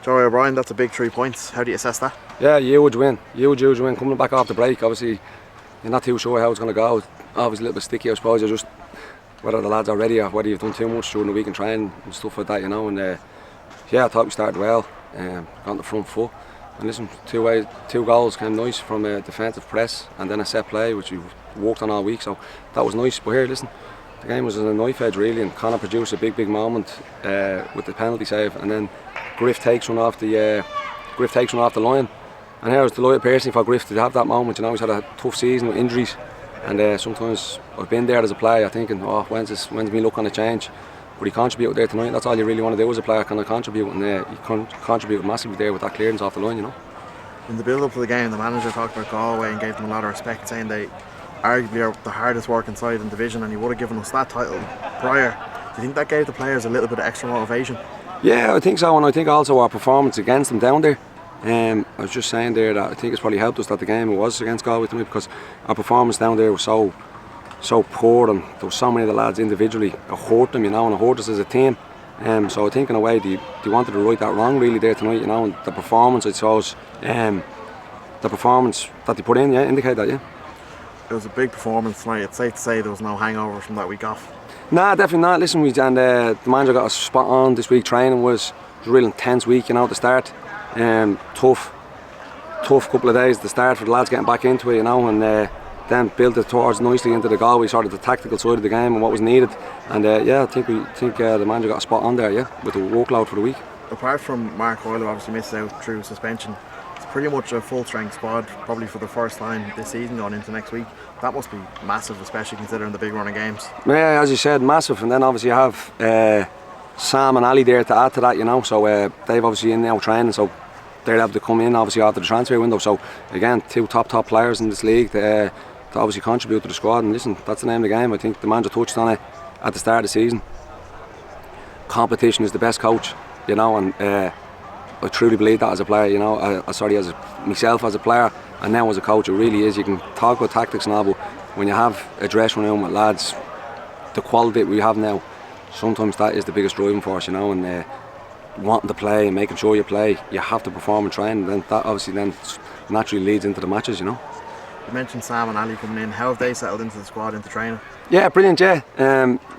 Joey O'Brien, that's a big 3 points. How do you assess that? Yeah, huge win. Huge win. Coming back off the break, obviously, you're not too sure how it's going to go. Obviously, a little bit sticky, I suppose. You're just whether the lads are ready or whether you've done too much during the week and training and stuff like that, And yeah, I thought we started well. Got on the front foot. And listen, two goals came nice from a defensive press and then a set play, which we worked on all week. So that was nice. But here, listen, the game was on a knife edge really, and Conor produced a big moment with the penalty save, and then Griff takes one off the line. And here I was delighted personally for Griff to have that moment. He's had a tough season with injuries, and sometimes I've been there as a player thinking, oh, when's me luck on a change? But he contributed there tonight. That's all you really want to do as a player, kind of contribute, and he contributed massively there with that clearance off the line. In the build up to the game, the manager talked about Galway and gave them a lot of respect, saying they arguably are the hardest working side in division, and he would have given us that title prior. Do you think that gave the players a little bit of extra motivation? Yeah, I think so, and I think also our performance against them down there. I was just saying there that I think it's probably helped us that the game was against Galway tonight, because our performance down there was so poor, and there were so many of the lads individually that hurt them, and it hurt us as a team. So I think in a way they wanted to right that wrong really there tonight, and the performance, I suppose, the performance that they put in, indicate that, It was a big performance tonight. It's safe to say there was no hangover from that week off. Nah, definitely not. Listen, the manager got us spot on this week. Training was a real intense week, at the start. Tough couple of days at the start for the lads getting back into it, and then built it towards nicely into the Galway, sort of the tactical side of the game and what was needed. And I think the manager got a spot on there, with the workload for the week. Apart from Mark Hoyle, who obviously missed out through suspension, it's pretty much a full-strength squad, probably for the first time this season going into next week. That must be massive, especially considering the big run of games. Yeah, as you said, massive. And then obviously you have Sam and Ali there to add to that, so they've obviously in now training, so they're able to come in obviously after the transfer window. So again, two top players in this league to obviously contribute to the squad. And listen, that's the name of the game. I think the manager touched on it at the start of the season. Competition is the best coach, and I truly believe that as a player, as myself as a player and now as a coach, it really is. You can talk about tactics and all, but when you have a dressing room with lads, the quality we have now, sometimes that is the biggest driving force, and wanting to play and making sure you play, you have to perform and train, and then that obviously then naturally leads into the matches, You mentioned Sam and Ali coming in. How have they settled into the squad, into training? Yeah, brilliant,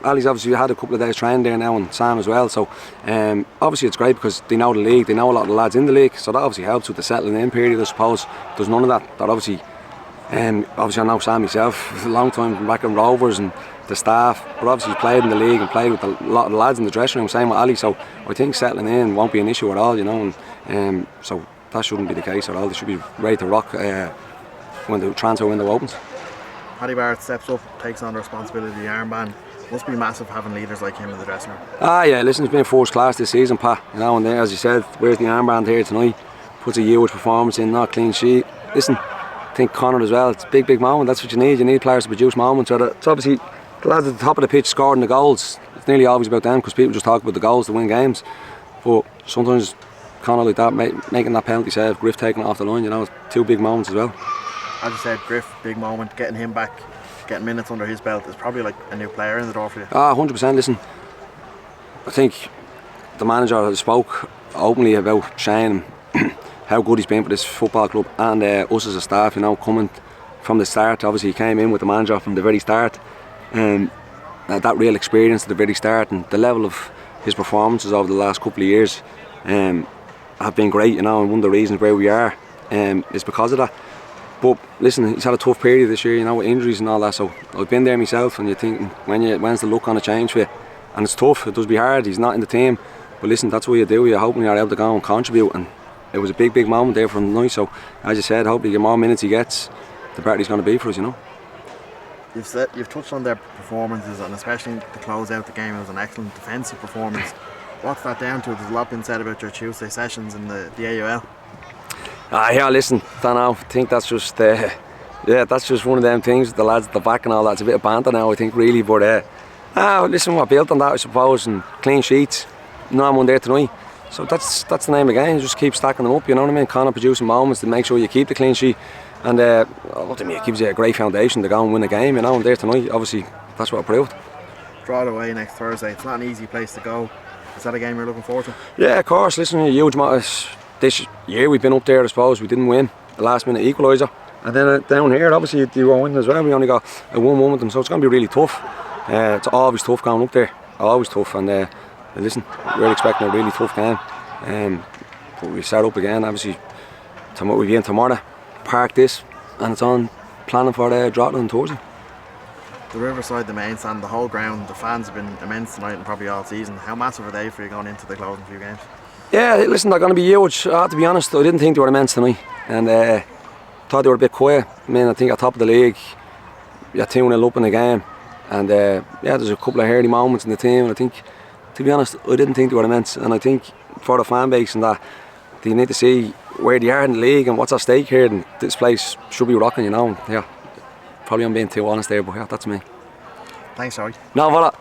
Ali's obviously had a couple of days training there now, and Sam as well, so obviously it's great because they know the league, they know a lot of the lads in the league, so that obviously helps with the settling in period, I suppose. There's none of that obviously I know Sam myself, a long time back in Rovers and the staff, but obviously he's played in the league and played with a lot of the lads in the dressing room, same with Ali, so I think settling in won't be an issue at all, and so that shouldn't be the case at all. They should be ready to rock when the transfer window opens. Paddy Barrett steps up, takes on the responsibility of the armband. Must be massive having leaders like him in the dressing room. Listen, it's been first class this season, Pat. And there, as you said, wears the armband here tonight, puts a huge performance in, not clean sheet. Listen, I think Conor as well, it's a big moment. That's what you need. You need players to produce moments. So it's obviously the lads at the top of the pitch scoring the goals. It's nearly always about them because people just talk about the goals to win games. But sometimes Conor like that, making that penalty save, Griff taking it off the line, two big moments as well. As you said, Griff, big moment, getting him back, getting minutes under his belt is probably like a new player in the door for you. 100%. Listen, I think the manager has spoke openly about Shane, how good he's been for this football club, and us as a staff, coming from the start. Obviously he came in with the manager from the very start, and that real experience at the very start, and the level of his performances over the last couple of years have been great, and one of the reasons where we are is because of that. But listen, he's had a tough period this year, with injuries and all that, so I've been there myself, and you think, when's the luck on a change for you? And it's tough, it does be hard, he's not in the team, but listen, that's what you do, you're hoping you're able to go and contribute, and it was a big moment there from tonight, so as you said, hopefully the more minutes he gets, the better he's going to be for us, You've touched on their performances, and especially to close out the game, it was an excellent defensive performance. What's that down to? There's a lot been said about your Tuesday sessions in the AUL. Listen, don't know. I think that's just that's just one of them things with the lads at the back and all that. It's a bit of banter now, I think, really. But listen, we're built on that, I suppose, and clean sheets. No one there tonight, so that's the name of the game. Just keep stacking them up. You know what I mean? Kind of producing moments to make sure you keep the clean sheet, and ultimately it gives you a great foundation to go and win a game. And there tonight, obviously, that's what I proved. Drogheda away next Thursday. It's not an easy place to go. Is that a game you're looking forward to? Yeah, of course. Listen, a huge amount. This year we've been up there, I suppose. We didn't win the last minute equaliser. And then down here, obviously, you won't win as well. We only got a 1-1 with them, so it's going to be really tough. It's always tough going up there. Always tough. And listen, we're expecting a really tough game. But we start up again, obviously. We'll be in tomorrow, park this, and it's on planning for Drogheda on Thursday. The Riverside, the main stand, the whole ground, the fans have been immense tonight and probably all season. How massive are they for you going into the closing few games? Yeah, listen, they're going to be huge. To be honest, I didn't think they were immense tonight, and thought they were a bit quiet. I mean, I think at top of the league, you're 2-0 up in the game, and yeah, there's a couple of early moments in the team. And I think, to be honest, I didn't think they were immense, and I think for the fan base and that, they need to see where they are in the league and what's at stake here. And this place should be rocking, you know. Yeah, probably I'm being too honest there, but yeah, that's me. Thanks, Joey. No, voilà.